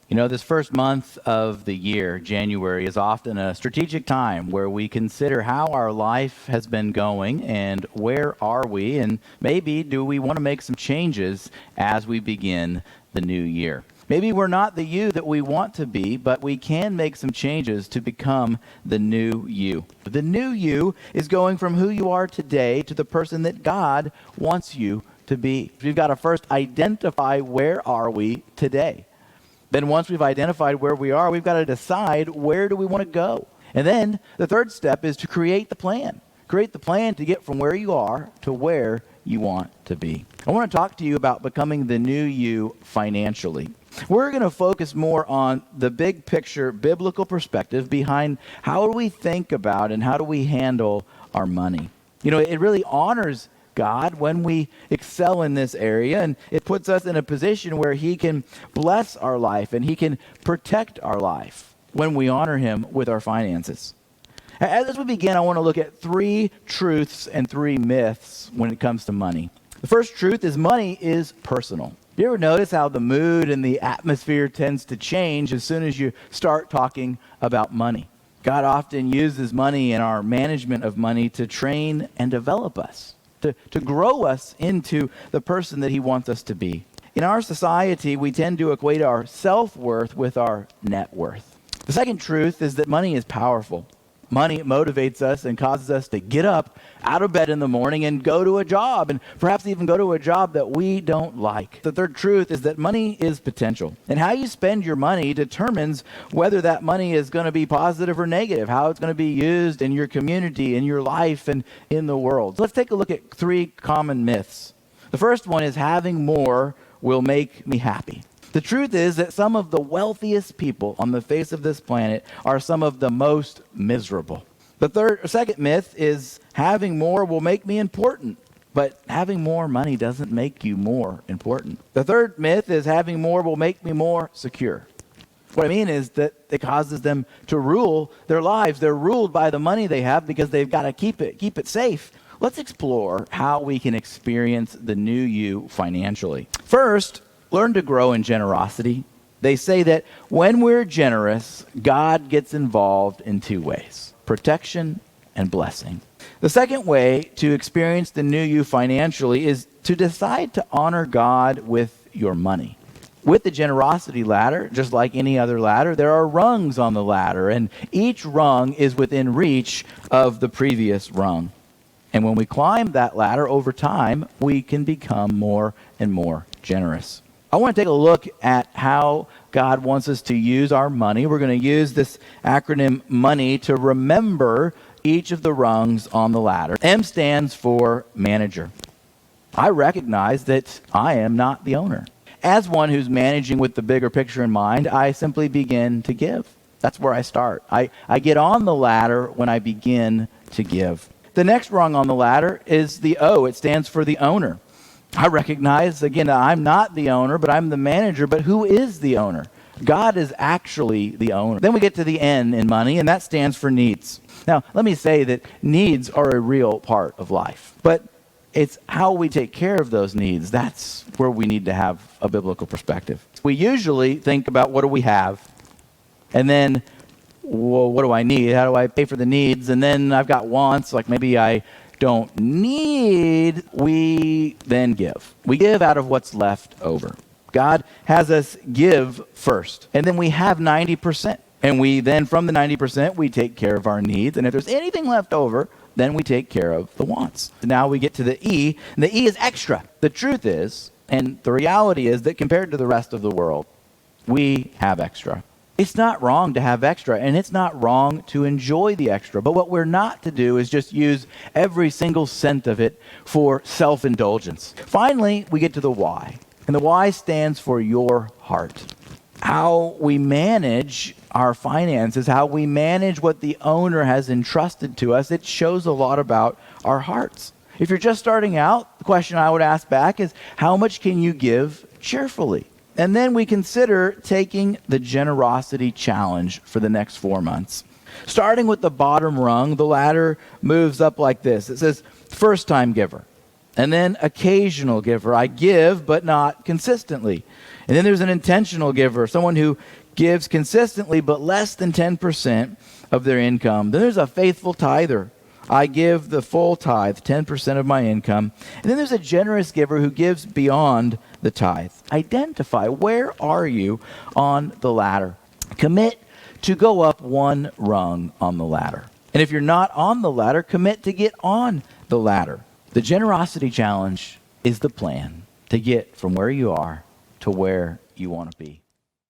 You know, this first month of the year, January, is often a strategic time where we consider how our life has been going and where are we, and maybe do we want to make some changes as we begin the new year. Maybe we're not the you that we want to be, but we can make some changes to become the new you. The new you is going from who you are today to the person that God wants you to be. We've got to first identify where are we today. Then once we've identified where we are, we've got to decide where do we want to go. And then the third step is to create the plan. Create the plan to get from where you are to where you want to be. I want to talk to you about becoming the new you financially. We're going to focus more on the big picture biblical perspective behind how do we think about and how do we handle our money. You know, it really honors God when we excel in this area, and it puts us in a position where He can bless our life and He can protect our life when we honor Him with our finances. As we begin, I want to look at 3 truths and 3 myths when it comes to money. The first truth is money is personal. You ever notice how the mood and the atmosphere tends to change as soon as you start talking about money? God often uses money and our management of money to train and develop us. To grow us into the person that He wants us to be. In our society, we tend to equate our self-worth with our net worth. The second truth is that money is powerful. Money motivates us and causes us to get up out of bed in the morning and go to a job, and perhaps even go to a job that we don't like. The third truth is that money is potential. And how you spend your money determines whether that money is going to be positive or negative, how it's going to be used in your community, in your life, and in the world. So let's take a look at 3 common myths. The first one is having more will make me happy. The truth is that some of the wealthiest people on the face of this planet are some of the most miserable. The second myth is having more will make me important, but having more money doesn't make you more important. The third myth is having more will make me more secure. What I mean is that it causes them to rule their lives. They're ruled by the money they have because they've got to keep it safe. Let's explore how we can experience the new you financially. First, learn to grow in generosity. They say that when we're generous, God gets involved in 2 ways: protection and blessing. The second way to experience the new you financially is to decide to honor God with your money. With the generosity ladder, just like any other ladder, there are rungs on the ladder, and each rung is within reach of the previous rung. And when we climb that ladder over time, we can become more and more generous. I want to take a look at how God wants us to use our money. We're going to use this acronym MONEY to remember each of the rungs on the ladder. M stands for manager. I recognize that I am not the owner. As one who's managing with the bigger picture in mind, I simply begin to give. That's where I start. I get on the ladder when I begin to give. The next rung on the ladder is the O. It stands for the owner. I recognize, again, that I'm not the owner, but I'm the manager. But who is the owner? God is actually the owner. Then we get to the N in money, and that stands for needs. Now, let me say that needs are a real part of life. But it's how we take care of those needs. That's where we need to have a biblical perspective. We usually think about what do we have, and then, well, what do I need? How do I pay for the needs? And then I've got wants, like maybe I don't need. We then give. We give out of what's left over. God has us give first, and then we have 90%. And we then, from the 90%, we take care of our needs. And if there's anything left over, then we take care of the wants. Now we get to the E, and the E is extra. The truth is, and the reality is that compared to the rest of the world, we have extra. It's not wrong to have extra, and it's not wrong to enjoy the extra. But what we're not to do is just use every single cent of it for self-indulgence. Finally, we get to the Y, and the Y stands for your heart. How we manage our finances, how we manage what the owner has entrusted to us, it shows a lot about our hearts. If you're just starting out, the question I would ask back is, how much can you give cheerfully? And then we consider taking the generosity challenge for the next 4 months. Starting with the bottom rung, the ladder moves up like this. It says, first-time giver. And then occasional giver. I give, but not consistently. And then there's an intentional giver, someone who gives consistently, but less than 10% of their income. Then there's a faithful tither. I give the full tithe, 10% of my income. And then there's a generous giver who gives beyond the tithe. Identify, where are you on the ladder? Commit to go up one rung on the ladder. And if you're not on the ladder, commit to get on the ladder. The generosity challenge is the plan to get from where you are to where you want to be.